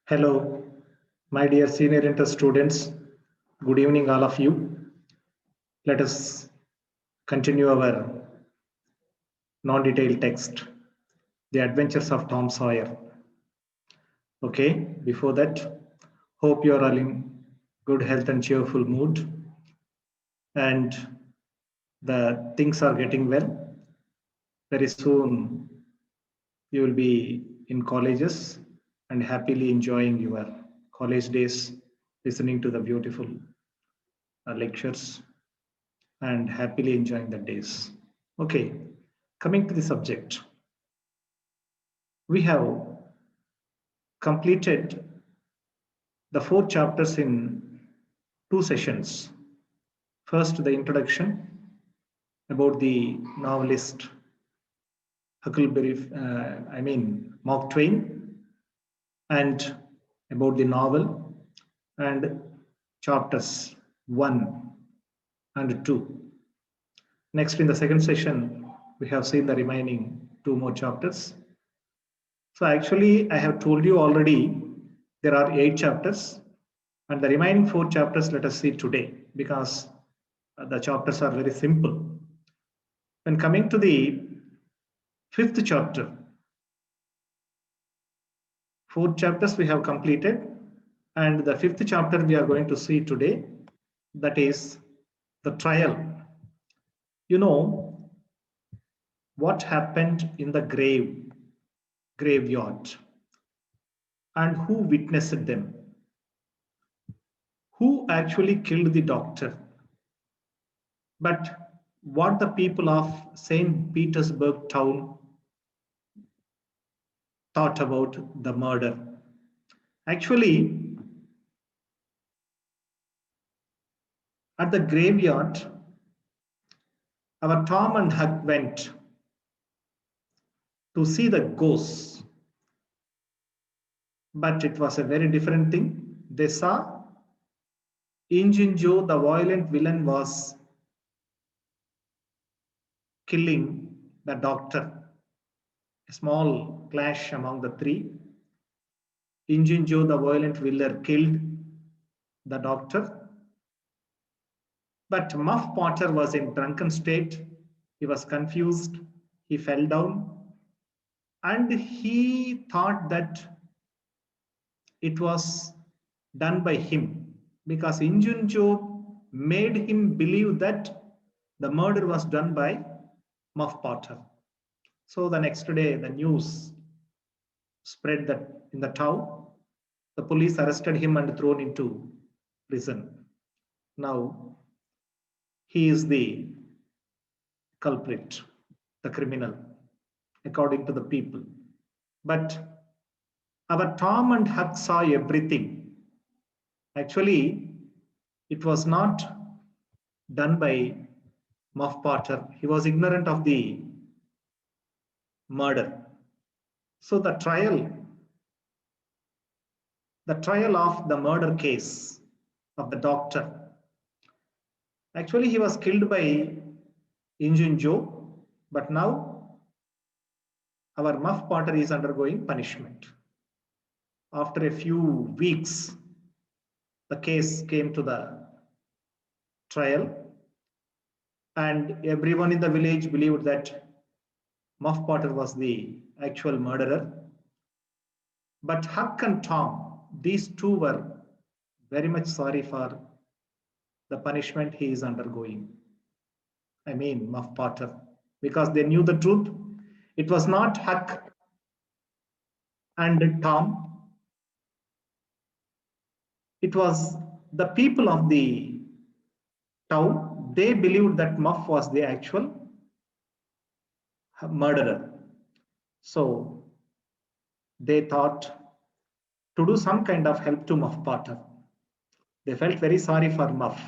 Hello, my dear senior inter students. Good evening, all of you. Let us continue our non-detailed text, The Adventures of Tom Sawyer. Okay, before that, hope you are all in good health and cheerful mood, and the things are getting well. Very soon, you will be in colleges and happily enjoying your college days, listening to the beautiful lectures and happily enjoying the days. Okay, coming to the subject, we have completed the 4 chapters in 2 sessions. First, the introduction about the novelist Huckleberry, Mark Twain, and about the novel, and chapters 1 and 2. Next, in the second session, we have seen the remaining 2 more chapters. So actually, I have told you already there are 8 chapters, and the remaining 4 chapters let us see today because the chapters are very simple. When coming to the 5th chapter, 4 chapters we have completed, and the 5th chapter we are going to see today, that is the trial. You know what happened in the graveyard, and who witnessed them, who actually killed the doctor, but what the people of St. Petersburg town thought about the murder. Actually, at the graveyard, our Tom and Huck went to see the ghosts, but it was a very different thing. They saw Injun Joe, the violent villain, was killing the doctor. A small clash among the three. Injun Joe, the violent villain, killed the doctor. But Muff Potter was in drunken state. He was confused. He fell down. And he thought that it was done by him because Injun Joe made him believe that the murder was done by Muff Potter. So the next day, the news spread that in the town, the police arrested him and thrown into prison. Now, he is the culprit, the criminal, according to the people. But our Tom and Huck saw everything. Actually, it was not done by Muff Potter. He was ignorant of the murder. So the trial of the murder case of the doctor, actually he was killed by Injun Joe, but now our Muff Potter is undergoing punishment. After a few weeks, the case came to the trial, and everyone in the village believed that Muff Potter was the actual murderer. But Huck and Tom, these two were very much sorry for the punishment he is undergoing. I mean, Muff Potter, because they knew the truth. It was not Huck and Tom. It was the people of the town. They believed that Muff was the actual murderer. So they thought to do some kind of help to Muff Potter. They felt very sorry for Muff.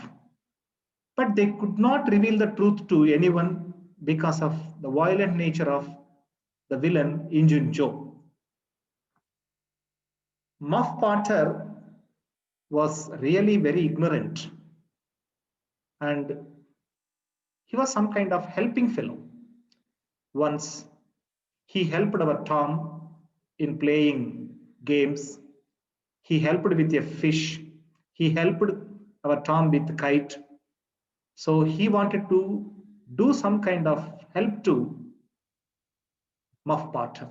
But they could not reveal the truth to anyone because of the violent nature of the villain, Injun Joe. Muff Potter was really very ignorant, and he was some kind of helping fellow. Once he helped our Tom in playing games, He helped with a fish. He helped our Tom with kite. So he wanted to do some kind of help to Muff Potter.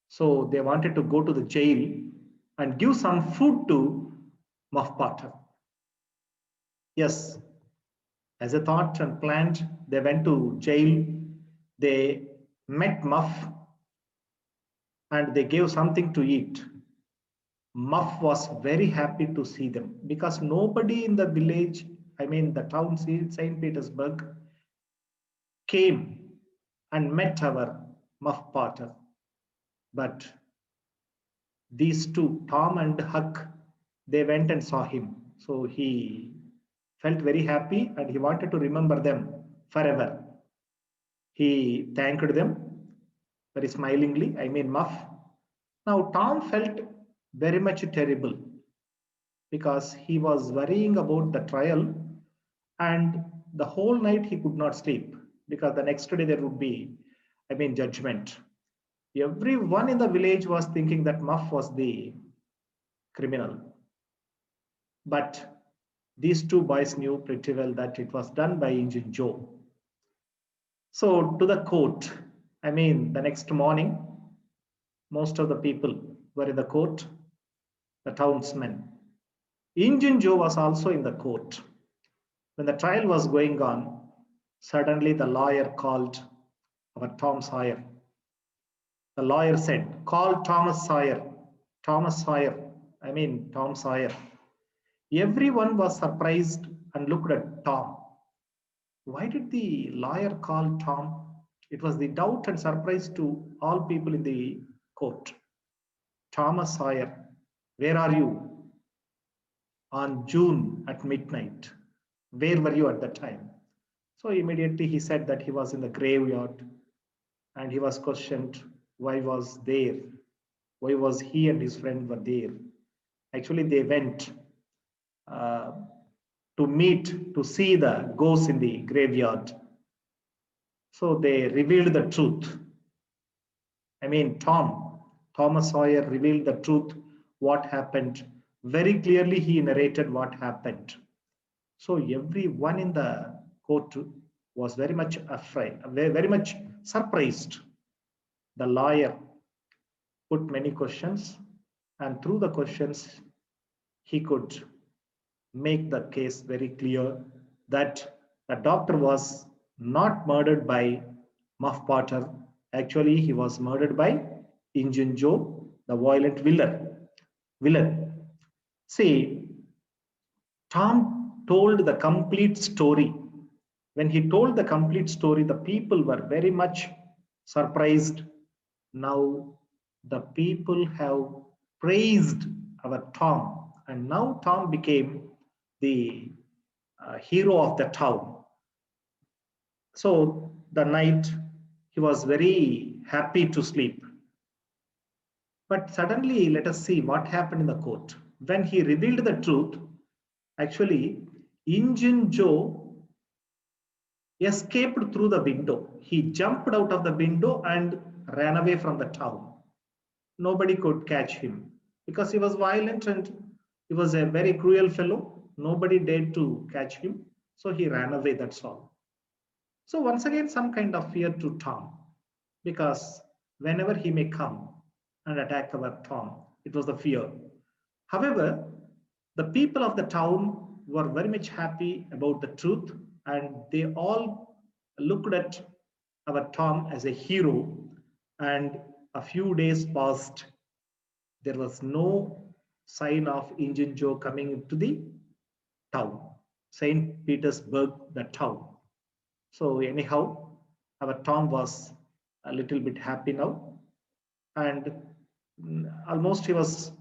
So they wanted to go to the jail and give some food to Muff Potter. Yes, as a thought and planned, they went to jail. They met Muff and they gave something to eat. Muff was very happy to see them because nobody in the village, I mean the town St. Petersburg, came and met our Muff Potter. But these two, Tom and Huck, they went and saw him. So he felt very happy and he wanted to remember them forever. He thanked them very smilingly, I mean Muff. Now Tom felt very much terrible because he was worrying about the trial and the whole night he could not sleep because the next day there would be, I mean, judgment. Everyone in the village was thinking that Muff was the criminal. But these two boys knew pretty well that it was done by Injun Joe. So to the court, I mean, the next morning, most of the people were in the court, the townsmen. Injun Joe was also in the court. When the trial was going on, suddenly the lawyer called our Tom Sawyer. The lawyer said, call Thomas Sawyer. Thomas Sawyer, I mean Tom Sawyer. Everyone was surprised and looked at Tom. Why did the lawyer call Tom? It was the doubt and surprise to all people in the court. Thomas Sawyer, where are you? On June at midnight. Where were you at that time? So immediately he said that he was in the graveyard and he was questioned why was there? Why was he and his friend were there? Actually, they went to meet, to see the ghosts in the graveyard. So they revealed the truth. I mean, Thomas Sawyer revealed the truth, what happened. Very clearly, he narrated what happened. So everyone in the court was very much afraid, very much surprised. The lawyer put many questions, and through the questions, he could make the case very clear that the doctor was not murdered by Muff Potter. Actually, he was murdered by Injun Joe, the violent villain. See, Tom told the complete story. When he told the complete story, the people were very much surprised. Now the people have praised our Tom, and now Tom became the hero of the town. So the night he was very happy to sleep. But suddenly, let us see what happened in the court. When he revealed the truth, actually, Injun Joe escaped through the window. He jumped out of the window and ran away from the town. Nobody could catch him because he was violent and he was a very cruel fellow. Nobody dared to catch him. So he ran away, that's all. So once again, some kind of fear to Tom because whenever he may come and attack our Tom, it was the fear. However, the people of the town were very much happy about the truth and they all looked at our Tom as a hero. And a few days passed, there was no sign of Injun Joe coming into the town, St. Petersburg, the town. So anyhow, our Tom was a little bit happy now, and almost he was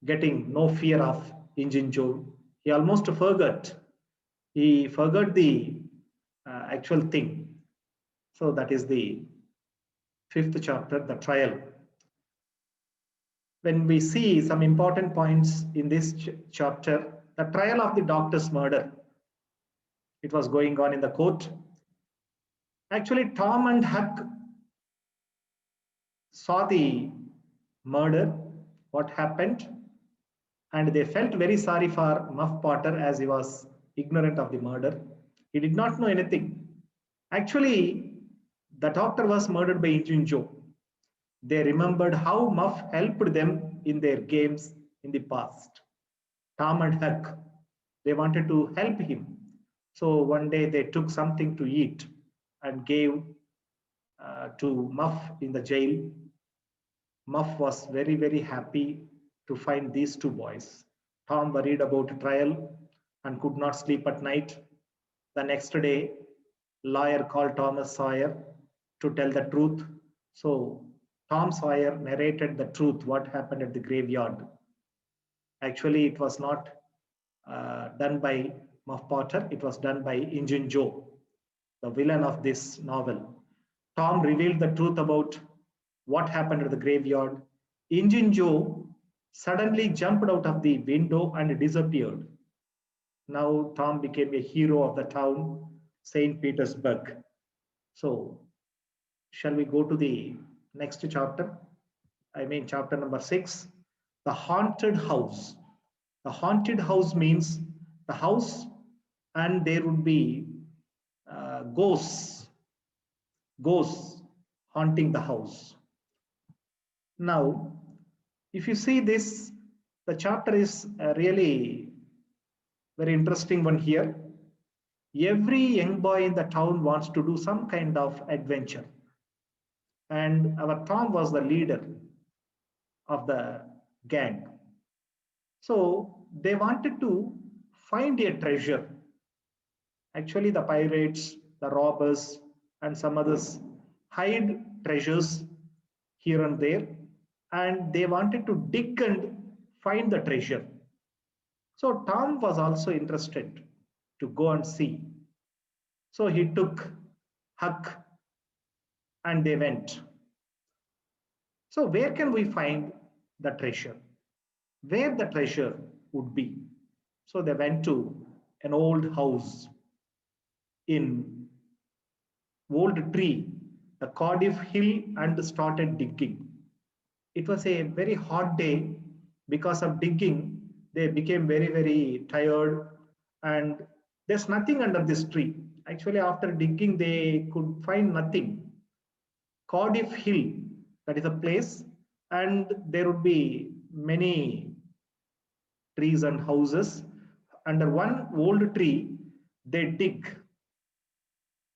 getting no fear of Injun Joe. He almost forgot. He forgot the actual thing. So that is the 5th chapter, the trial. When we see some important points in this chapter, the trial of the doctor's murder, it was going on in the court. Actually, Tom and Huck saw the murder what happened, and they felt very sorry for Muff Potter as he was ignorant of the murder. He did not know anything. Actually, the doctor was murdered by Injun Joe. They remembered how Muff helped them in their games in the past. Tom and Huck, they wanted to help him. So one day they took something to eat and gave to Muff in the jail. Muff was very, very happy to find these two boys. Tom worried about a trial and could not sleep at night. The next day, lawyer called Thomas Sawyer to tell the truth. So Tom Sawyer narrated the truth, what happened at the graveyard. Actually, it was not done by Muff Potter, it was done by Injun Joe, the villain of this novel. Tom revealed the truth about what happened at the graveyard. Injun Joe suddenly jumped out of the window and disappeared. Now Tom became a hero of the town, St. Petersburg. So, shall we go to the next chapter? I mean, chapter number 6, the haunted house. The haunted house means the house, and there would be ghosts haunting the house. Now, if you see this, the chapter is really very interesting one here. Every young boy in the town wants to do some kind of adventure. And our Tom was the leader of the gang. So they wanted to find a treasure. Actually, the pirates, the robbers, and some others hide treasures here and there, and they wanted to dig and find the treasure. So Tom was also interested to go and see. So he took Huck and they went. So where can we find the treasure? Where the treasure would be? So they went to an old house in old tree, the Cardiff Hill, and started digging. It was a very hot day. Because of digging, they became very, very tired, and there's nothing under this tree. Actually, after digging, they could find nothing. Cardiff Hill, that is a place, and there would be many trees and houses. Under one old tree, they dig.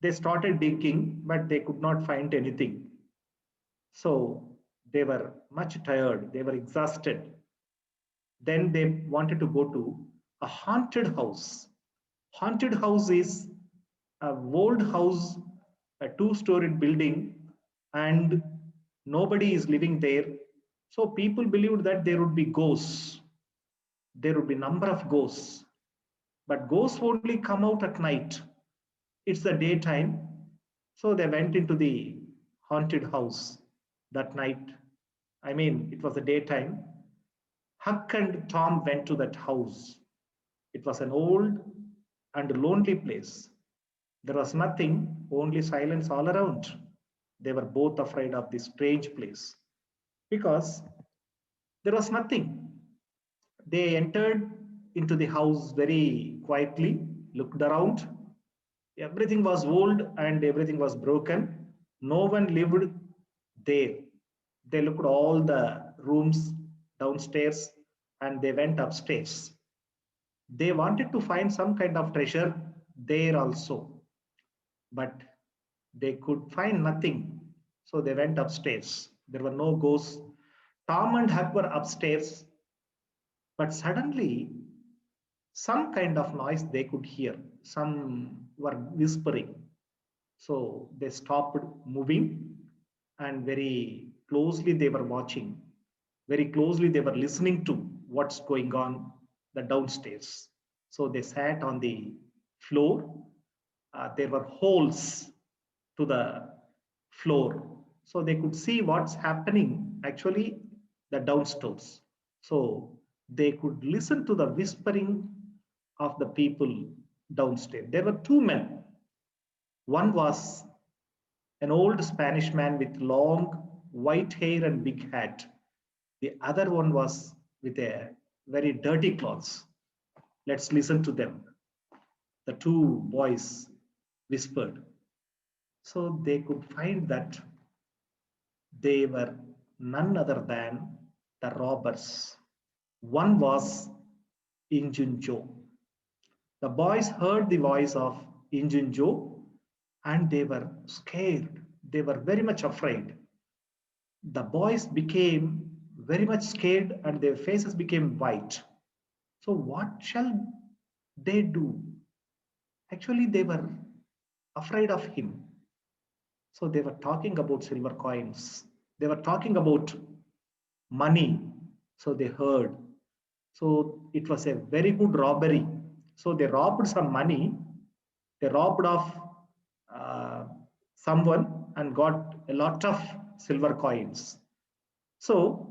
They started digging, but they could not find anything. So they were much tired, they were exhausted. Then they wanted to go to a haunted house. Haunted house is a old house, a two-storied building, and nobody is living there. So people believed that there would be ghosts. There would be number of ghosts, but ghosts only come out at night. It's the daytime. So they went into the haunted house that night. I mean, it was the daytime. Huck and Tom went to that house. It was an old and lonely place. There was nothing, only silence all around. They were both afraid of this strange place because there was nothing. They entered into the house very quietly, looked around. Everything was old and everything was broken. No one lived there. They looked all the rooms downstairs and they went upstairs. They wanted to find some kind of treasure there also, but they could find nothing. So they went upstairs. There were no ghosts. Tom and Huck were upstairs, but suddenly some kind of noise they could hear. Some were whispering. So they stopped moving and very closely they were watching. Very closely they were listening to what's going on the downstairs. So they sat on the floor. There were holes to the floor. So they could see what's happening actually the downstairs. So they could listen to the whispering of the people downstairs. There were two men. One was an old Spanish man with long white hair and big hat. The other one was with a very dirty clothes. Let's listen to them. The two boys whispered. So they could find that they were none other than the robbers. One was Injun Joe. The boys heard the voice of Injun Joe and they were scared. They were very much afraid. The boys became very much scared and their faces became white. So, what shall they do? Actually, they were afraid of him. So, they were talking about silver coins, they were talking about money. So, they heard. So, it was a very good robbery. So, they robbed some money, they robbed off uh, someone and got a lot of silver coins. So,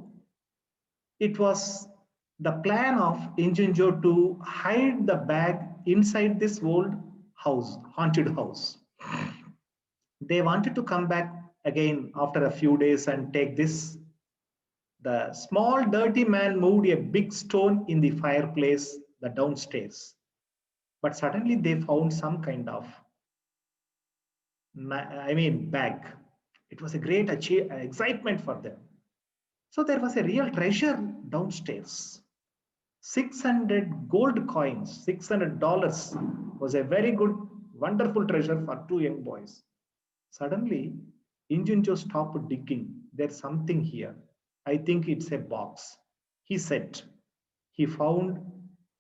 it was the plan of Injunjo to hide the bag inside this old house, haunted house. They wanted to come back again after a few days and take this. The small dirty man moved a big stone in the fireplace, the downstairs. But suddenly they found some kind of, bag. It was a great excitement for them. So there was a real treasure downstairs. 600 gold coins, $600 was a very good, wonderful treasure for two young boys. Suddenly, Injunjo stopped digging. There's something here. I think it's a box. He said. He found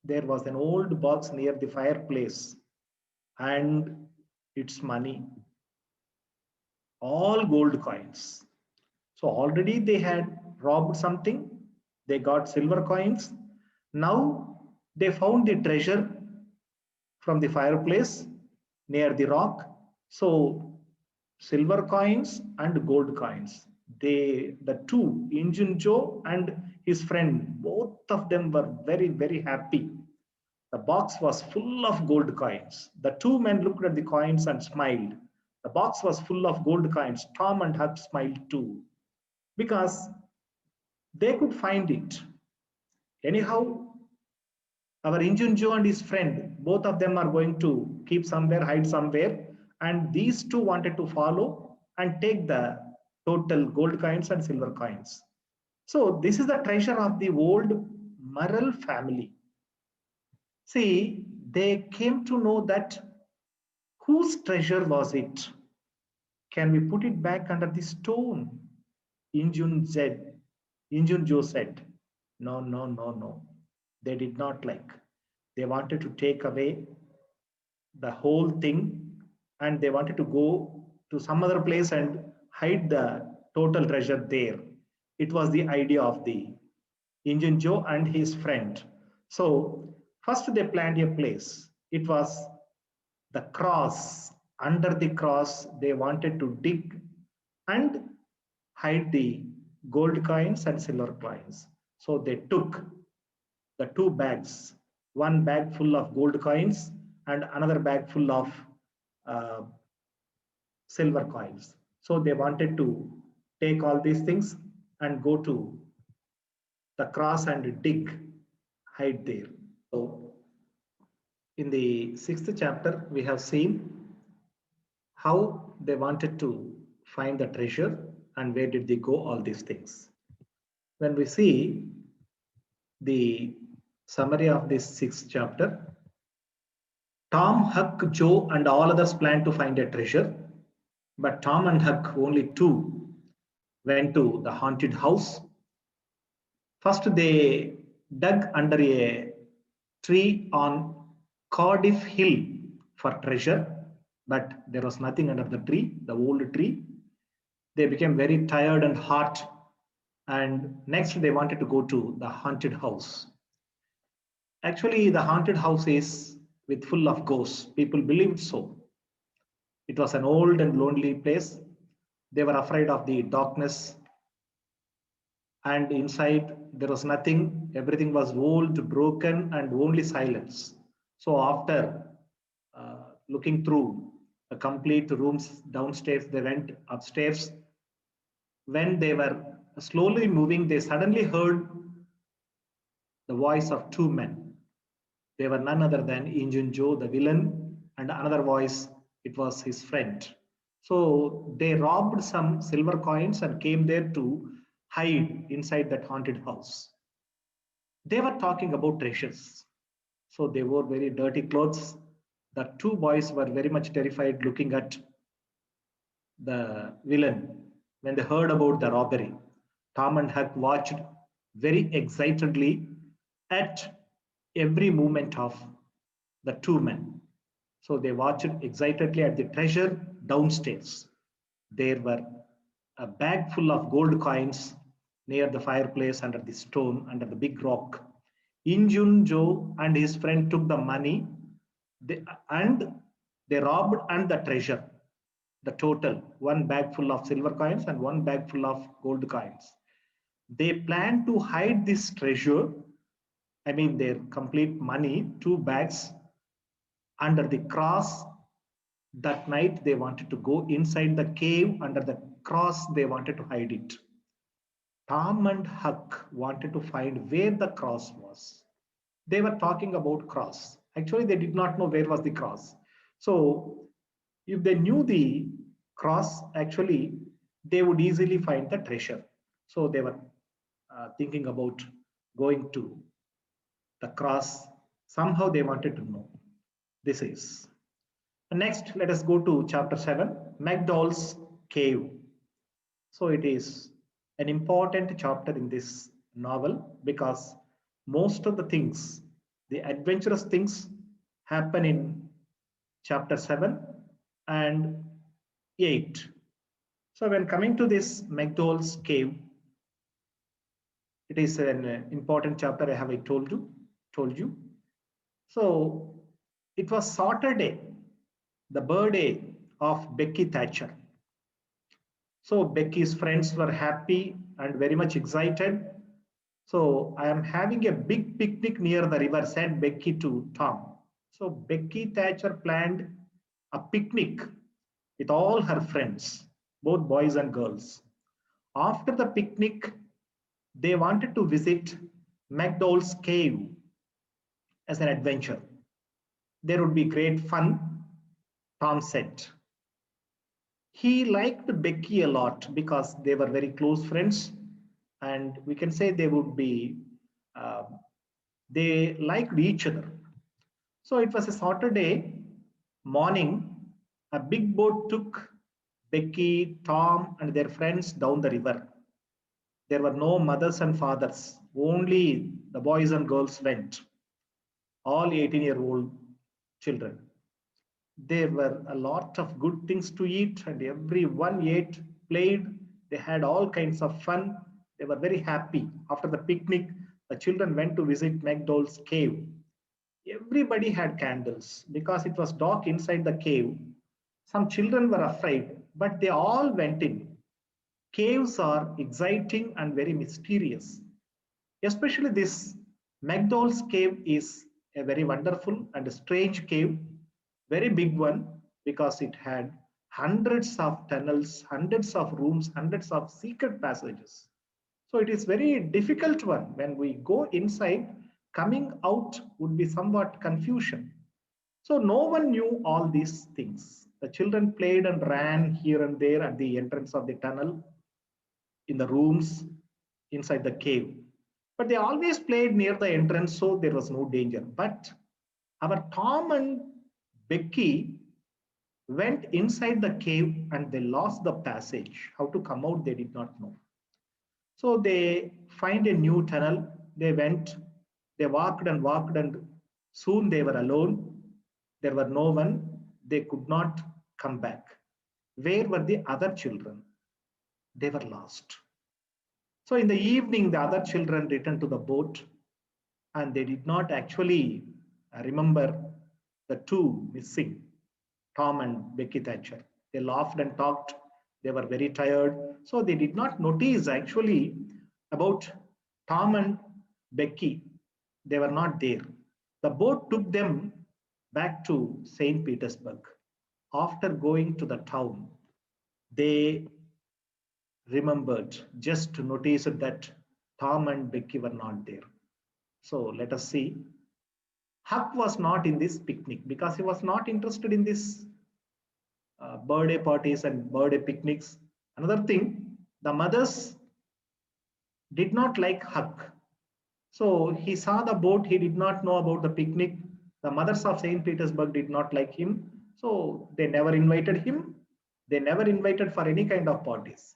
there was an old box near the fireplace and it's money, all gold coins. So already they had robbed something, they got silver coins. Now they found the treasure from the fireplace near the rock. So silver coins and gold coins. The two, Injun Joe and his friend, both of them were very, very happy. The box was full of gold coins. The two men looked at the coins and smiled. The box was full of gold coins. Tom and Huck smiled too because they could find it. Anyhow, our Injun Joe and his friend, both of them are going to keep somewhere, hide somewhere, and these two wanted to follow and take the total gold coins and silver coins. So this is the treasure of the old Murrell family. See, they came to know that whose treasure was it? Can we put it back under the stone? Injun said, Injun Joe said, no, no, no, no. They did not like. They wanted to take away the whole thing and they wanted to go to some other place and hide the total treasure there. It was the idea of the Injun Joe and his friend. So, first they planned a place. It was the cross. Under the cross, they wanted to dig and hide the gold coins and silver coins. So they took the two bags, one bag full of gold coins and another bag full of uh, silver coins. So they wanted to take all these things and go to the cross and dig, hide there. So in the 6th chapter, we have seen how they wanted to find the treasure and where did they go, all these things. When we see the summary of this 6th chapter, Tom, Huck, Joe, and all others planned to find a treasure, but Tom and Huck, only two, went to the haunted house. First, they dug under a tree on Cardiff Hill for treasure, but there was nothing under the tree, the old tree. They became very tired and hot, and next they wanted to go to the haunted house. Actually, the haunted house is with full of ghosts. People believed so. It was an old and lonely place. They were afraid of the darkness, and inside there was nothing. Everything was old, broken, and only silence. So, after looking through the complete rooms downstairs, they went upstairs. When they were slowly moving, they suddenly heard the voice of two men. They were none other than Injun Joe, the villain, and another voice, it was his friend. So they robbed some silver coins and came there to hide inside that haunted house. They were talking about treasures. So they wore very dirty clothes. The two boys were very much terrified looking at the villain when they heard about the robbery. Tom and Huck watched very excitedly at every movement of the two men. So they watched excitedly at the treasure downstairs. There were a bag full of gold coins near the fireplace under the stone, under the big rock. Injun Joe and his friend took the money they, and they robbed and the treasure. The total one bag full of silver coins and one bag full of gold coins. They planned to hide this treasure, I mean, their complete money, two bags under the cross. That night, they wanted to go inside the cave under the cross, they wanted to hide it. Tom and Huck wanted to find where the cross was. They were talking about cross. Actually, they did not know where was the cross. So, if they knew the cross, actually, they would easily find the treasure. So, they were thinking about going to the cross. Somehow, they wanted to know. This is. Next, let us go to chapter 7, McDowell's Cave. So it is an important chapter in this novel because most of the things, the adventurous things, happen in chapter 7 and 8. So when coming to this McDowell's Cave, it is an important chapter I have told you. So it was Saturday, the birthday of Becky Thatcher. So Becky's friends were happy and very much excited. So I am having a big picnic near the river, said Becky to Tom. So Becky Thatcher planned a picnic with all her friends, both boys and girls. After the picnic, they wanted to visit McDowell's Cave as an adventure. There would be great fun, Tom said. He liked Becky a lot because they were very close friends, and we can say they would be, uh, they liked each other. So it was a Saturday morning. A big boat took Becky, Tom, and their friends down the river. There were no mothers and fathers, only the boys and girls went, all 18-year-old children. There were a lot of good things to eat, and everyone ate, played. They had all kinds of fun. They were very happy. After the picnic, the children went to visit McDowell's cave. Everybody had candles because it was dark inside the cave. Some children were afraid, but they all went in. Caves are exciting and very mysterious. Especially this McDowell's cave is a very wonderful and strange cave, very big one because it had hundreds of tunnels, hundreds of rooms, hundreds of secret passages. So it is very difficult one. When we go inside, coming out would be somewhat confusion. So no one knew all these things. The children played and ran here and there at the entrance of the tunnel, in the rooms, inside the cave. But they always played near the entrance, so there was no danger. But our Tom and Becky went inside the cave and they lost the passage. How to come out, they did not know. So they find a new tunnel. They went, they walked and walked, and soon they were alone. There were no one. They could not come back. Where were the other children? They were lost. So in the evening, the other children returned to the boat and they did not actually remember the two missing, Tom and Becky Thatcher. They laughed and talked. They were very tired. So they did not notice actually about Tom and Becky. They were not there. The boat took them back to St. Petersburg. After going to the town, they remembered, just noticed that Tom and Becky were not there. So let us see. Huck was not in this picnic because he was not interested in this birthday parties and birthday picnics. Another thing, the mothers did not like Huck. So he saw the boat, he did not know about the picnic. The mothers of St. Petersburg did not like him. So they never invited him. They never invited for any kind of parties.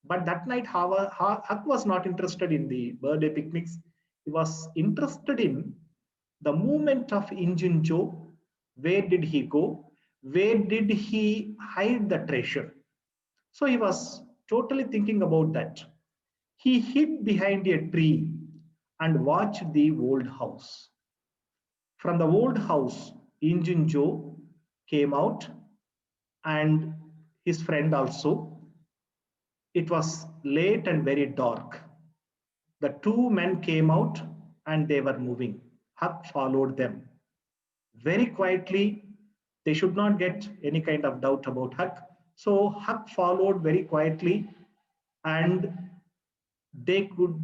But that night, Huck was not interested in the birthday picnics. He was interested in the movement of Injun Joe. Where did he go? Where did he hide the treasure? So he was totally thinking about that. He hid behind a tree and watched the old house. From the old house, Injun Joe came out and his friend also. It was late and very dark. The two men came out and they were moving. Huck followed them. Very quietly, they should not get any kind of doubt about Huck. So Huck followed very quietly and they could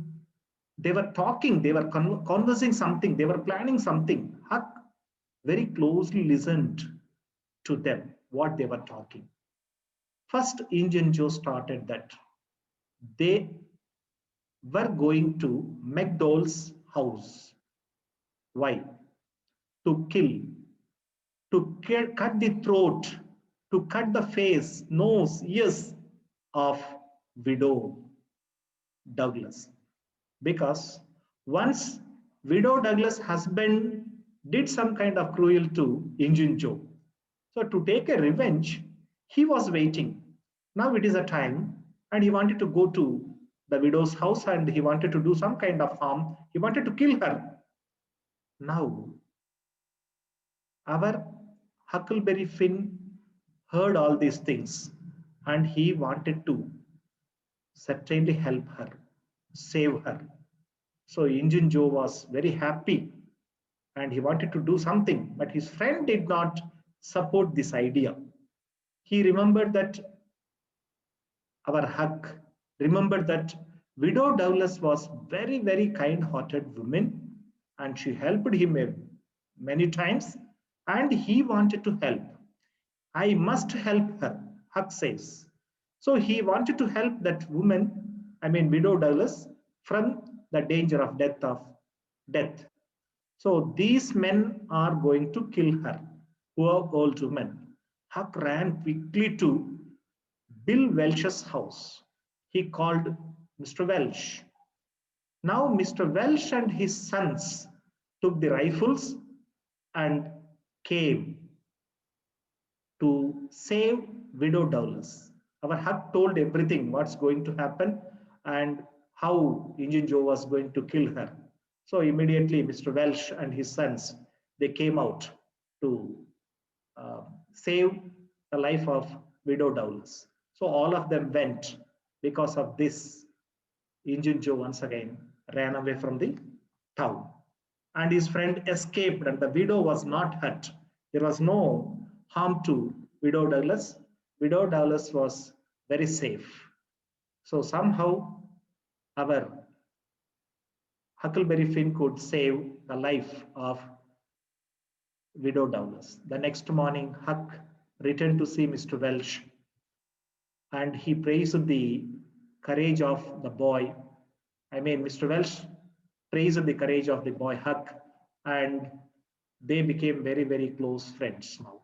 they were talking, they were conversing something, they were planning something. Huck very closely listened to them, what they were talking. First, Injun Joe started that they were going to McDowell's house. Why? To kill, to cut the throat, to cut the face, nose, ears of widow Douglas. Because once widow Douglas' husband did some kind of cruel to Injun Joe. So to take a revenge, he was waiting. Now it is a time, and he wanted to go to the widow's house and he wanted to do some kind of harm. He wanted to kill her. Now, our Huckleberry Finn heard all these things and he wanted to certainly help her, save her. So Injun Joe was very happy and he wanted to do something, but his friend did not support this idea. He remembered that our Huck remembered that widow Douglas was very, very kind-hearted woman and she helped him many times and he wanted to help. I must help her, Huck says. So he wanted to help that woman, I mean widow Douglas, from the danger of death. So these men are going to kill her, poor old woman. Huck ran quickly to Bill Welch's house. He called Mr. Welch. Now Mr. Welch and his sons took the rifles and came to save widow Douglas. Our Huck told everything what's going to happen and how Injun Joe was going to kill her. So immediately Mr. Welch and his sons, they came out to save the life of widow Douglas. So all of them went. Because of this, Injun Joe once again ran away from the town. And his friend escaped and the widow was not hurt. There was no harm to widow Douglas. Widow Douglas was very safe. So somehow our Huckleberry Finn could save the life of widow Douglas. The next morning, Huck returned to see Mr. Welch and he praised the courage of the boy. I mean, Mr. Welch praised the courage of the boy Huck and they became very, very close friends now.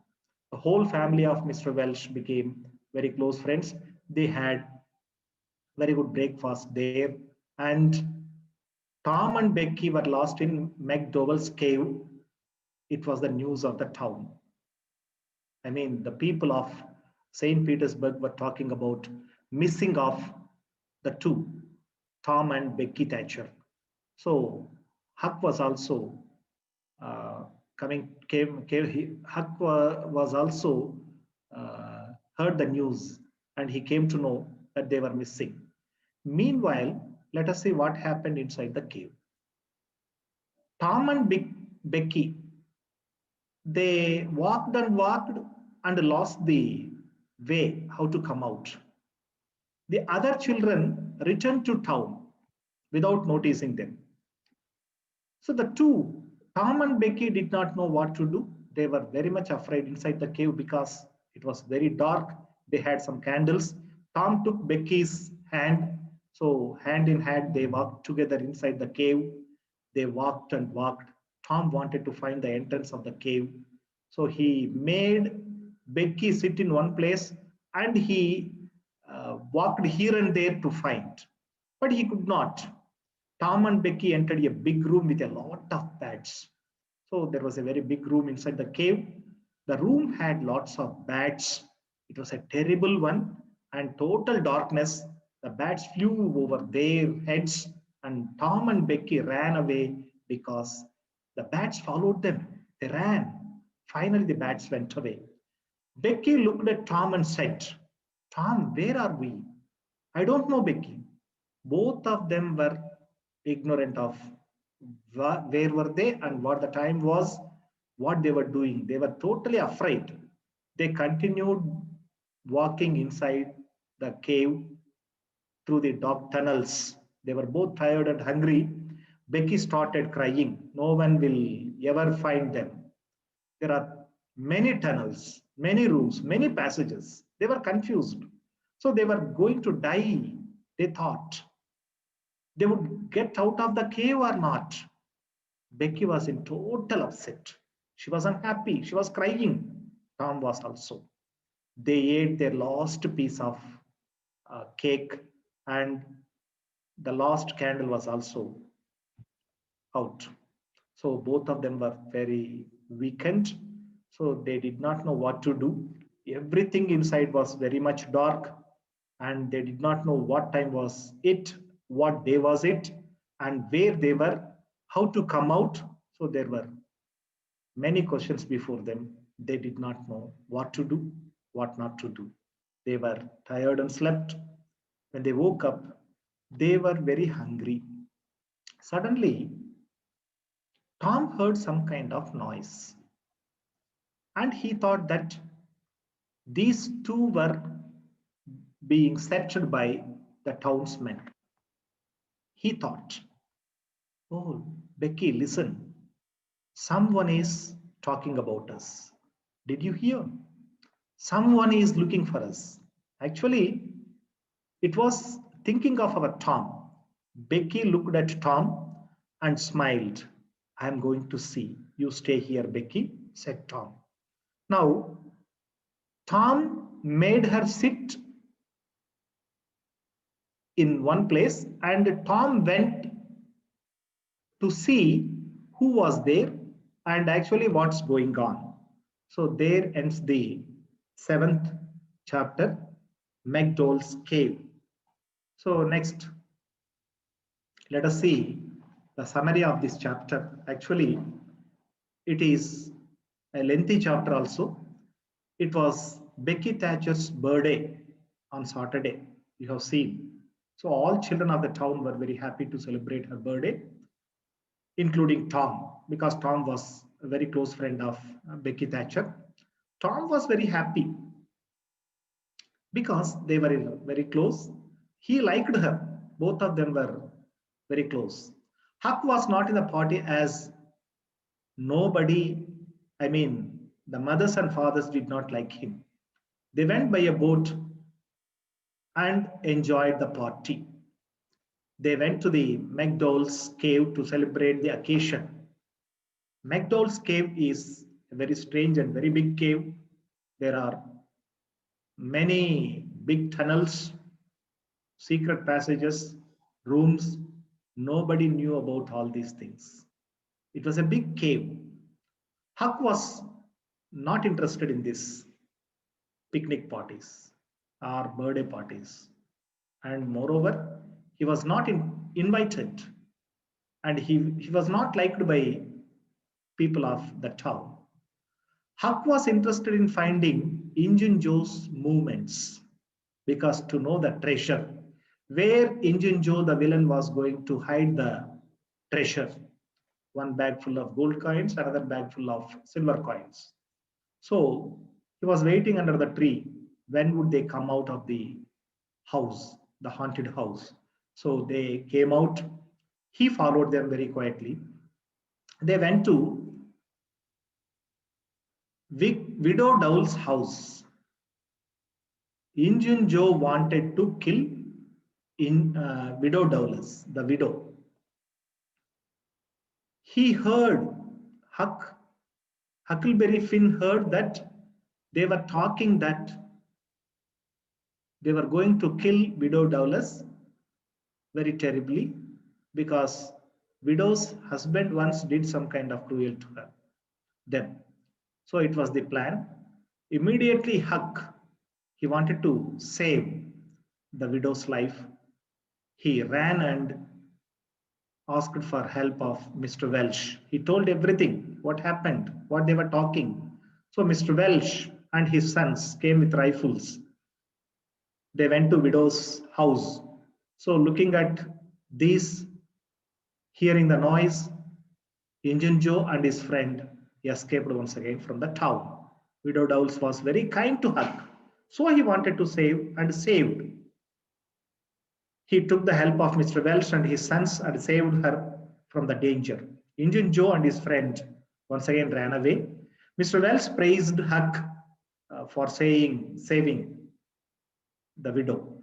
The whole family of Mr. Welch became very close friends. They had very good breakfast there and Tom and Becky were lost in McDowell's cave. It was the news of the town. I mean, the people of St. Petersburg were talking about missing of the two, Tom and Becky Thatcher. So Huck was also Huck was also heard the news and he came to know that they were missing. Meanwhile, let us see what happened inside the cave. Tom and Becky, they walked and lost the way how to come out. The other children returned to town without noticing them. So the two, Tom and Becky, did not know what to do. They were very much afraid inside the cave because it was very dark. They had some candles. Tom took Becky's hand. So, hand in hand, they walked together inside the cave. They walked and walked. Tom wanted to find the entrance of the cave. So, he made Becky sit in one place and he walked here and there to find. But he could not. Tom and Becky entered a big room with a lot of beds. So there was a very big room inside the cave. The room had lots of bats. It was a terrible one and total darkness. The bats flew over their heads and Tom and Becky ran away because the bats followed them. They ran. Finally, the bats went away. Becky looked at Tom and said, Tom, where are we? I don't know, Becky. Both of them were ignorant of where were they and what the time was, what they were doing. They were totally afraid. They continued walking inside the cave through the dark tunnels. They were both tired and hungry. Becky started crying. No one will ever find them. There are many tunnels, many rooms, many passages. They were confused. So they were going to die, they thought. They would get out of the cave or not. Becky was in total upset. She was unhappy. She was crying. Tom was also. They ate their last piece of cake and the last candle was also out. So both of them were very weakened. So they did not know what to do. Everything inside was very much dark and they did not know what time was it, what day was it, and where they were, how to come out. So there were many questions before them. They did not know what to do, what not to do. They were tired and slept. When they woke up, they were very hungry. Suddenly, Tom heard some kind of noise and he thought that these two were being searched by the townsmen. He thought, oh, Becky, listen. Someone is talking about us. Did you hear? Someone is looking for us. Actually, it was thinking of our Tom. Becky looked at Tom and smiled. I'm going to see. You stay here, Becky, said Tom. Now, Tom made her sit in one place and Tom went to see who was there and actually what's going on. So there ends the 7th chapter, McDowell's Cave. So next, let us see the summary of this chapter. Actually, it is a lengthy chapter also. It was Becky Thatcher's birthday on Saturday. You have seen. So all children of the town were very happy to celebrate her birthday, including Tom, because Tom was a very close friend of Becky Thatcher. Tom was very happy because they were very close. He liked her. Both of them were very close. Huck was not in the party as nobody, the mothers and fathers did not like him. They went by a boat and enjoyed the party. They went to the McDowell's cave to celebrate the occasion. McDowell's cave is a very strange and very big cave. There are many big tunnels, secret passages, rooms. Nobody knew about all these things. It was a big cave. Huck was not interested in this picnic parties or birthday parties. And moreover, he was not invited and he was not liked by people of the town. Huck was interested in finding Injun Joe's movements because to know the treasure, where Injun Joe the villain was going to hide the treasure. One bag full of gold coins, another bag full of silver coins. So he was waiting under the tree. When would they come out of the house, the haunted house. So they came out. He followed them very quietly. They went to Widow Dowell's house. Injun Joe wanted to kill Widow Dowell's, the widow. He heard Huckleberry Finn heard that they were talking that they were going to kill Widow Dowell's very terribly because widow's husband once did some kind of cruel to them. So it was the plan. Immediately Huck, he wanted to save the widow's life. He ran and asked for help of Mr. Welsh. He told everything, what happened, what they were talking. So Mr. Welsh and his sons came with rifles. They went to widow's house. So looking at these, hearing the noise, Injun Joe and his friend escaped once again from the town. Widow Dowles was very kind to Huck, so he wanted to save and saved. He took the help of Mr. Welsh and his sons and saved her from the danger. Injun Joe and his friend once again ran away. Mr. Welsh praised Huck for saving the widow.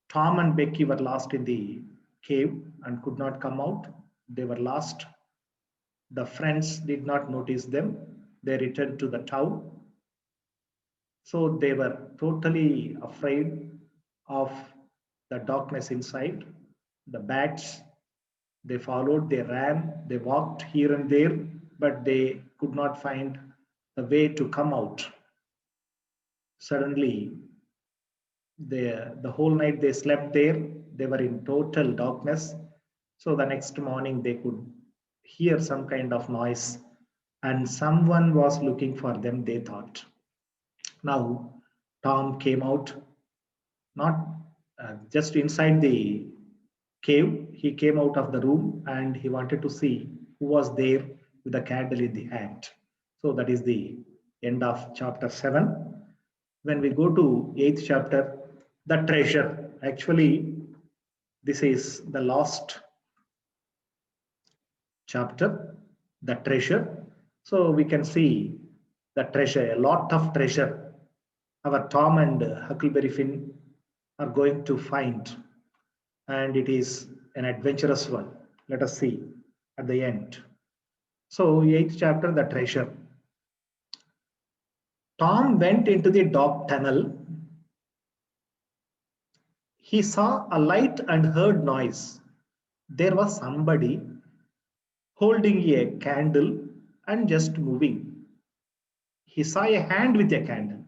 Tom and Becky were lost in the cave and could not come out. They were lost. The friends did not notice them. They returned to the town. So they were totally afraid of the darkness inside. The bats, they followed, they ran, they walked here and there, but they could not find the way to come out. Suddenly, the whole night they slept there. They were in total darkness. So the next morning they could hear some kind of noise and someone was looking for them, they thought. Now Tom came out, not just inside the cave. He came out of the room and he wanted to see who was there with a candle in the hand. So that is the end of chapter 7. When we go to 8th chapter, the treasure. Actually, this is the last chapter, the treasure. So we can see the treasure, a lot of treasure. Our Tom and Huckleberry Finn are going to find, and it is an adventurous one. Let us see at the end. So, 8th chapter, the treasure. Tom went into the dark tunnel. He saw a light and heard noise. There was somebody holding a candle and just moving. He saw a hand with a candle.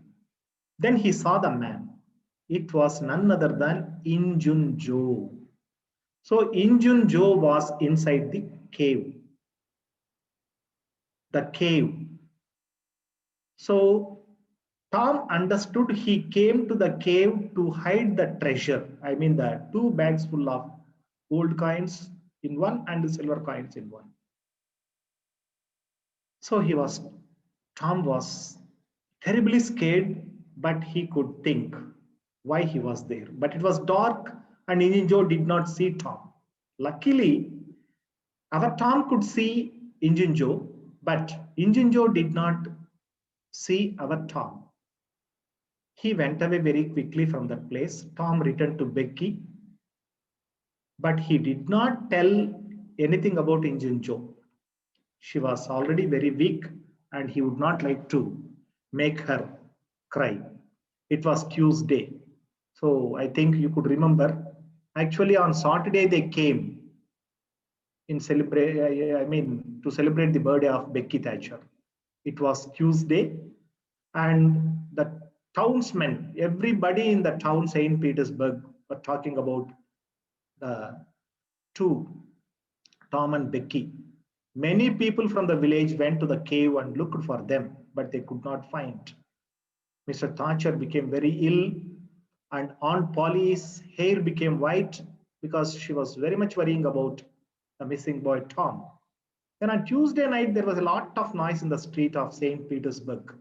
Then he saw the man. It was none other than Injun Joe. So Injun Joe was inside the cave. The cave. So Tom understood he came to the cave to hide the treasure. I mean the 2 bags full of gold coins in one and silver coins in one. So Tom was terribly scared, but he could think why he was there. But it was dark and Injun Joe did not see Tom. Luckily, our Tom could see Injun Joe, but Injun Joe did not see our Tom. He went away very quickly from that place. Tom returned to Becky, but he did not tell anything about Injun Joe. She was already very weak and he would not like to make her cry. It was Tuesday. So I think you could remember. Actually, on Saturday they came to celebrate the birthday of Becky Thatcher. It was Tuesday, and the townsmen, everybody in the town St. Petersburg were talking about the 2, Tom and Becky. Many people from the village went to the cave and looked for them, but they could not find. Mr. Thatcher became very ill, and Aunt Polly's hair became white because she was very much worrying about the missing boy Tom. Then on Tuesday night, there was a lot of noise in the street of St. Petersburg.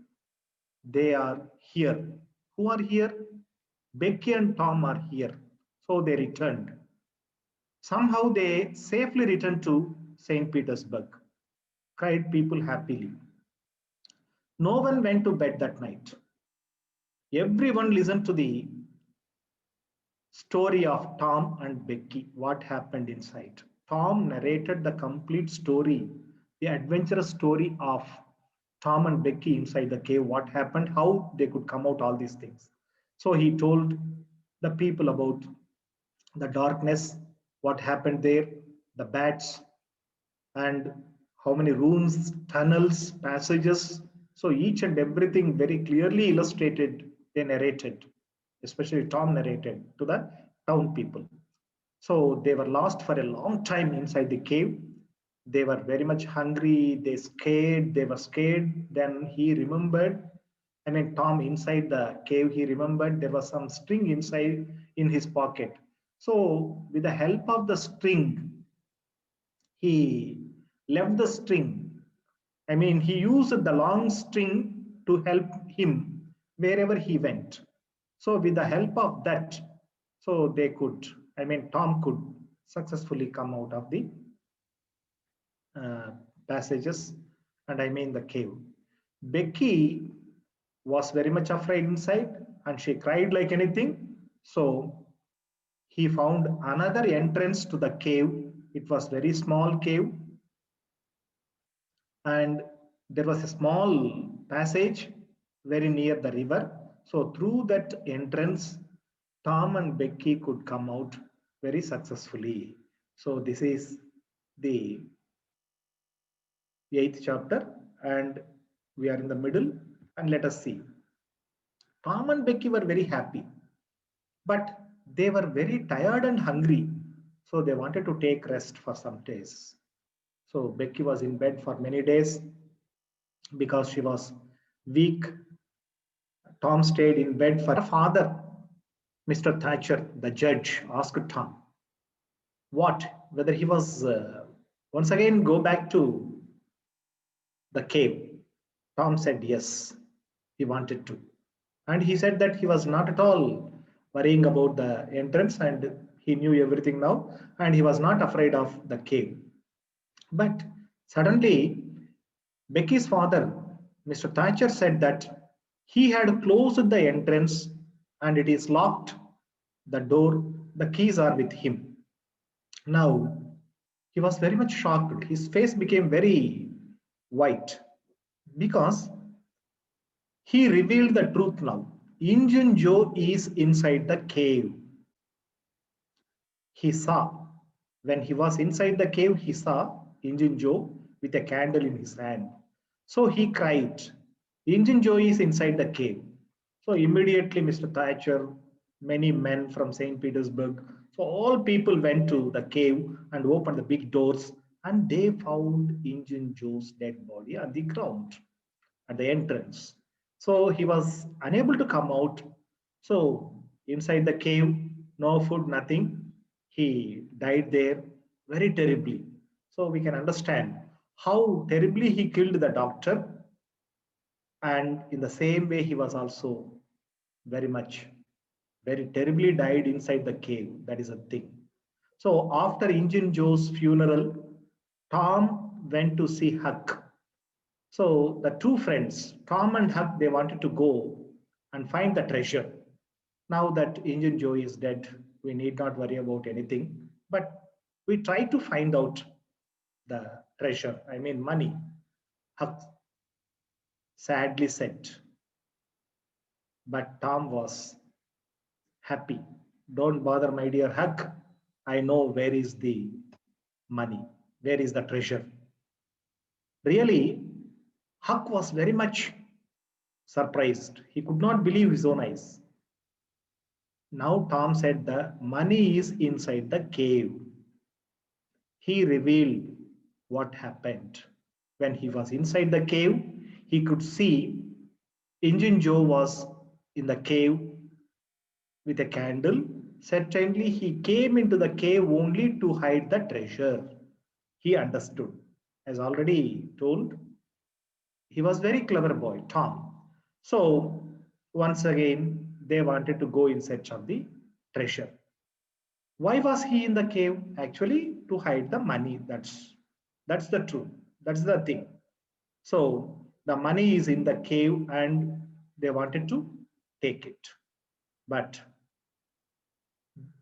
They are here. Who are here? Becky and Tom are here. So they returned. Somehow they safely returned to St. Petersburg. Cried people happily. No one went to bed that night. Everyone listened to the story of Tom and Becky, what happened inside. Tom narrated the complete story, the adventurous story of Tom and Becky inside the cave, what happened, how they could come out, all these things. So he told the people about the darkness, what happened there, the bats, and how many rooms, tunnels, passages. So each and everything very clearly illustrated, they narrated, especially Tom narrated to the town people. So they were lost for a long time inside the cave. They were very much hungry, they were scared. Then he remembered, I mean, Tom inside the cave, he remembered there was some string inside in his pocket. So, with the help of the string, he left the string. I mean, he used the long string to help him wherever he went. So, with the help of that, so they could, I mean, Tom could successfully come out of the uh, passages, and I mean the cave. Becky was very much afraid inside and she cried like anything. So he found another entrance to the cave. It was very small cave and there was a small passage very near the river. So through that entrance, Tom and Becky could come out very successfully. So this is the eighth chapter and we are in the middle, and let us see. Tom and Becky were very happy, but they were very tired and hungry. So they wanted to take rest for some days. So Becky was in bed for many days because she was weak. Tom stayed in bed for a father. Mr. Thatcher, the judge, asked Tom what, whether he was once again go back to the cave. Tom said yes, he wanted to. And he said that he was not at all worrying about the entrance and he knew everything now and he was not afraid of the cave. But suddenly, Becky's father, Mr. Thatcher, said that he had closed the entrance and it is locked. The door, the keys are with him. Now, he was very much shocked. His face became very white because he revealed the truth now. Injun Joe is inside the cave. He saw, when he was inside the cave, he saw Injun Joe with a candle in his hand. So he cried, Injun Joe is inside the cave. So immediately, Mr. Thatcher, many men from St. Petersburg, so all people went to the cave and opened the big doors and they found Injun Joe's dead body on the ground at the entrance. So he was unable to come out. So inside the cave, no food, nothing. He died there very terribly. So we can understand how terribly he killed the doctor. And in the same way, he was also very much, very terribly died inside the cave. That is a thing. So after Injun Joe's funeral, Tom went to see Huck. So the two friends, Tom and Huck, they wanted to go and find the treasure. Now that Injun Joe is dead, we need not worry about anything. But we try to find out the treasure, I mean money. Huck sadly said. But Tom was happy. Don't bother, my dear Huck. I know where is the money, where is the treasure. Really, Huck was very much surprised. He could not believe his own eyes. Now Tom said the money is inside the cave. He revealed what happened. When he was inside the cave, he could see Injun Joe was in the cave with a candle. Certainly, he came into the cave only to hide the treasure. He understood. As already told, he was very clever boy, Tom. So, once again, they wanted to go in search of the treasure. Why was he in the cave? Actually, to hide the money. That's the truth. That's the thing. So the money is in the cave and they wanted to take it. But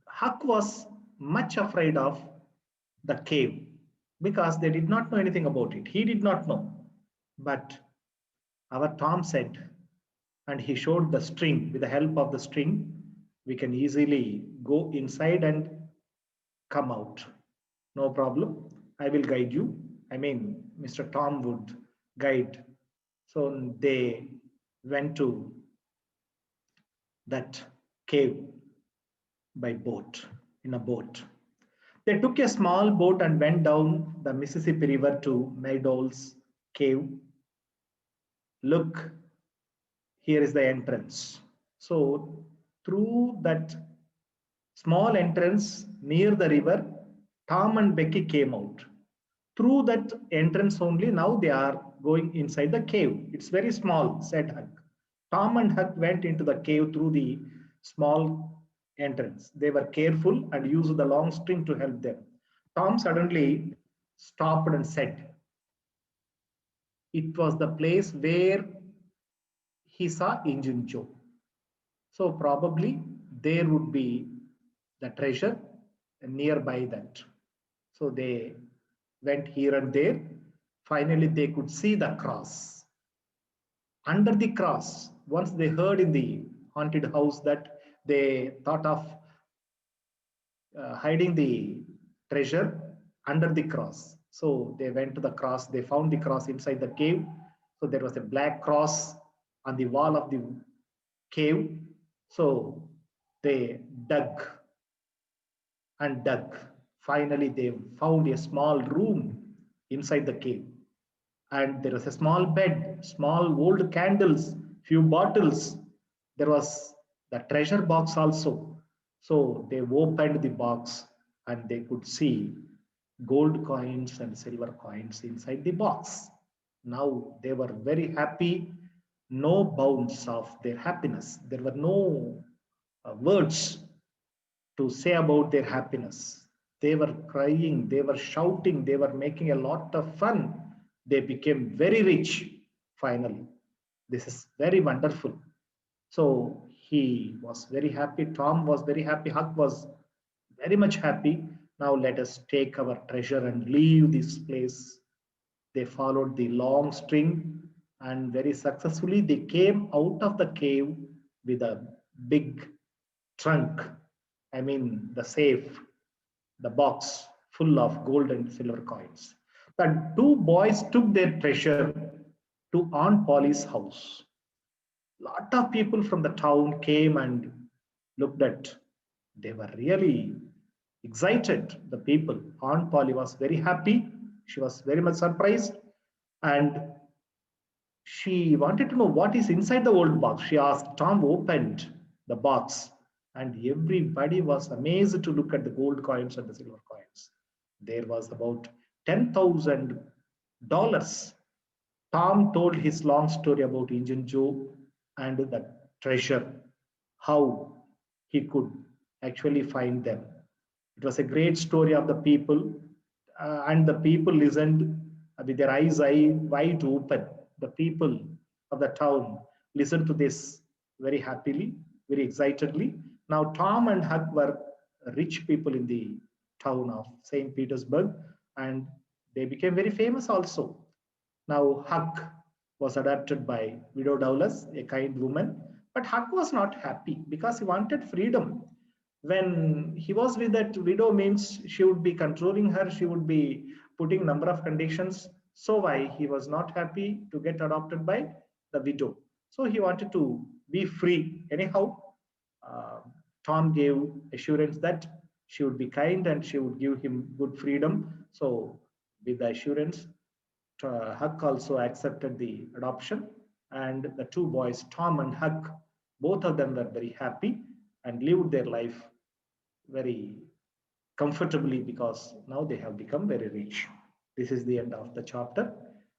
Huck was much afraid of the cave because they did not know anything about it. He did not know. But our Tom said, and he showed the string. With the help of the string, we can easily go inside and come out. No problem. I will guide you. I mean, Mr. Tom would guide. So they went to that cave by boat, in a boat. They took a small boat and went down the Mississippi River to Meadows Cave. Look, here is the entrance. So, through that small entrance near the river, Tom and Becky came out. Through that entrance only, now they are going inside the cave. It's very small, said Huck. Tom and Huck went into the cave through the small entrance. They were careful and used the long string to help them. Tom suddenly stopped and said, it was the place where he saw Injun Joe. So probably there would be the treasure nearby that. So they went here and there. Finally, they could see the cross. Under the cross, once they heard in the haunted house that they thought of hiding the treasure under the cross. So they went to the cross, they found the cross inside the cave. So there was a black cross on the wall of the cave. So they dug and dug. Finally, they found a small room inside the cave. And there was a small bed, small old candles, few bottles. There was the treasure box also. So they opened the box and they could see gold coins and silver coins inside the box. Now they were very happy, no bounds of their happiness. There were no words to say about their happiness. They were crying, they were shouting, they were making a lot of fun. They became very rich finally. This is very wonderful. So he was very happy. Tom was very happy. Huck was very much happy. Now let us take our treasure and leave this place. They followed the long string and very successfully they came out of the cave with a big trunk. I mean, the safe, the box full of gold and silver coins. The two boys took their treasure to Aunt Polly's house. Lot of people from the town came and looked at. They were really excited. The people. Aunt Polly was very happy. She was very much surprised, and she wanted to know what is inside the old box. She asked. Tom opened the box, and everybody was amazed to look at the gold coins and the silver coins. There was about $10,000. Tom told his long story about Injun Joe and the treasure, how he could actually find them. It was a great story of the people, and the people listened with their eyes wide open. The people of the town listened to this very happily, very excitedly. Now, Tom and Huck were rich people in the town of St. Petersburg, and they became very famous also. Now, Huck was adopted by Widow Dowless, a kind woman, but Huck was not happy because he wanted freedom. When he was with that widow, means she would be controlling her, she would be putting number of conditions. So why he was not happy to get adopted by the widow? So he wanted to be free. Anyhow, uh, Tom gave assurance that she would be kind and she would give him good freedom. So with the assurance, Huck also accepted the adoption, and the two boys, Tom and Huck, both of them were very happy and lived their life very comfortably because now they have become very rich. This is the end of the chapter.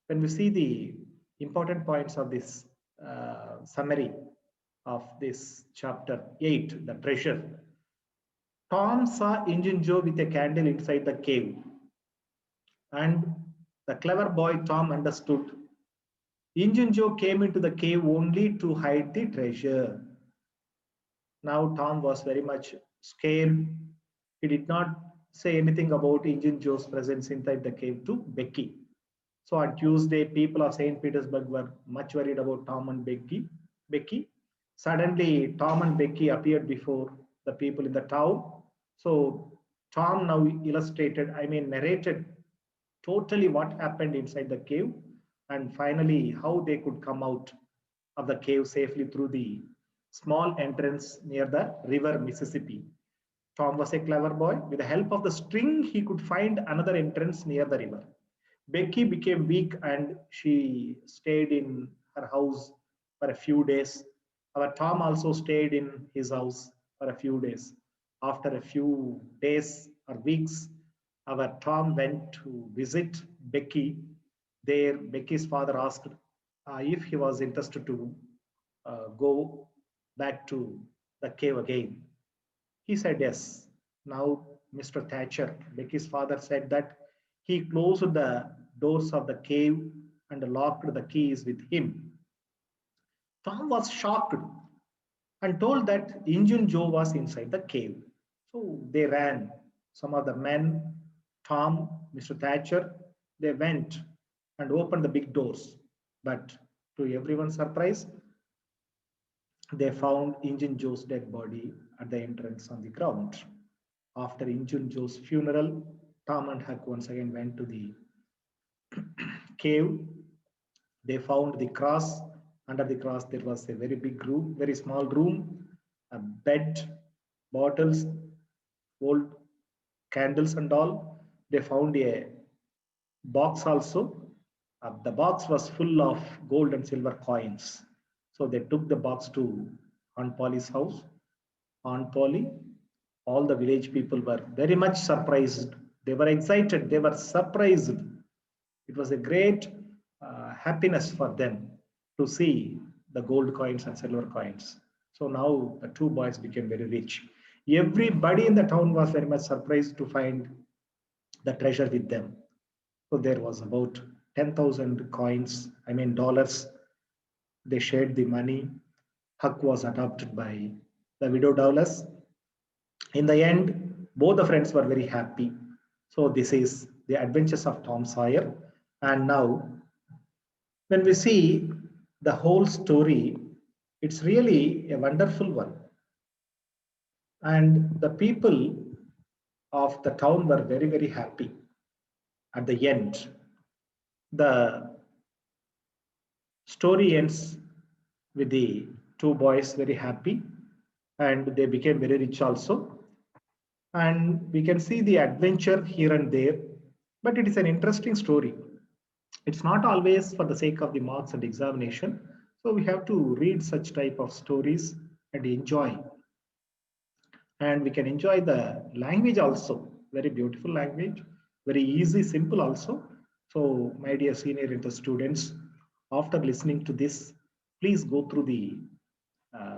When we see the important points of this summary, of this chapter 8, the treasure. Tom saw Injun Joe with a candle inside the cave, and the clever boy Tom understood. Injun Joe came into the cave only to hide the treasure. Now Tom was very much scared. He did not say anything about Injun Joe's presence inside the cave to Becky. So on Tuesday, people of St. Petersburg were much worried about Tom and Becky. Suddenly, Tom and Becky appeared before the people in the town. So Tom now narrated totally what happened inside the cave and finally how they could come out of the cave safely through the small entrance near the river Mississippi. Tom was a clever boy. With the help of the string, he could find another entrance near the river. Becky became weak and she stayed in her house for a few days. Our Tom also stayed in his house for a few days. After a few days or weeks, our Tom went to visit Becky. There, Becky's father asked if he was interested to go back to the cave again. He said yes. Now, Mr. Thatcher, Becky's father, said that he closed the doors of the cave and locked the keys with him. Tom was shocked and told that Injun Joe was inside the cave. So they ran. Some of the men, Tom, Mr. Thatcher, they went and opened the big doors. But to everyone's surprise, they found Injun Joe's dead body at the entrance on the ground. After Injun Joe's funeral, Tom and Huck once again went to the cave. They found the cross. Under the cross, there was a very big room, very small room, a bed, bottles, old candles, and all. They found a box also. The box was full of gold and silver coins. So they took the box to Aunt Polly's house. Aunt Polly, all the village people were very much surprised. They were excited. They were surprised. It was a great happiness for them to see the gold coins and silver coins. So now the two boys became very rich. Everybody in the town was very much surprised to find the treasure with them. So there was about 10,000 coins, dollars. They shared the money. Huck was adopted by the widow Dowless. In the end, both the friends were very happy. So this is the adventures of Tom Sawyer. And now, when we see the whole story, it's really a wonderful one. And the people of the town were very, very happy at the end. The story ends with the two boys very happy and they became very rich also. And we can see the adventure here and there, but it is an interesting story. It's not always for the sake of the marks and examination. So we have to read such type of stories and enjoy. And we can enjoy the language also. Very beautiful language, very easy, simple also. So my dear senior inter students, after listening to this, please go through the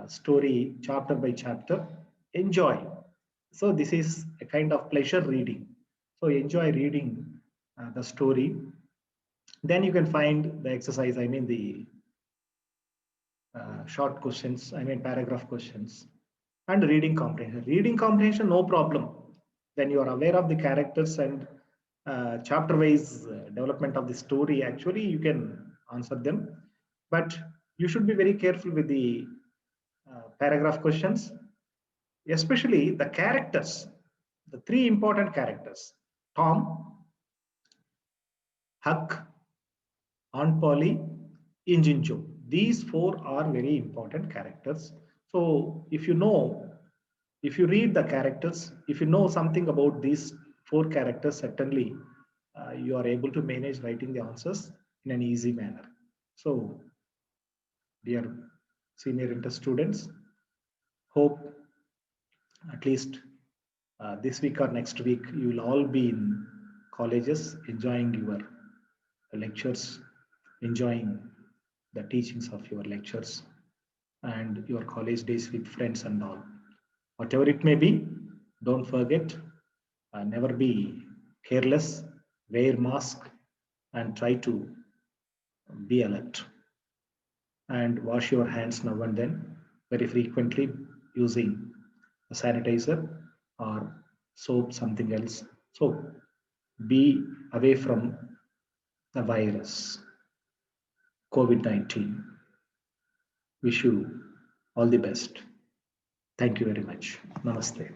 story chapter by chapter. Enjoy. So this is a kind of pleasure reading. So enjoy reading the story. Then you can find the exercise, the short questions, paragraph questions, and reading comprehension. Reading comprehension, no problem. When you are aware of the characters and chapter wise development of the story, actually, you can answer them. But you should be very careful with the paragraph questions, especially the characters, the three important characters: Tom, Huck, Aunt Polly, Injun Joe. These four are very important characters. So if you read the characters, if you know something about these four characters, certainly you are able to manage writing the answers in an easy manner. So, dear senior inter students, hope at least this week or next week you will all be in colleges enjoying your lectures, enjoying the teachings of your lectures. and your college days with friends and all. Whatever it may be, don't forget, never be careless, wear mask, and try to be alert. And wash your hands now and then very frequently using a sanitizer or soap, something else. So be away from the virus, COVID-19. Wish you all the best. Thank you very much. Namaste.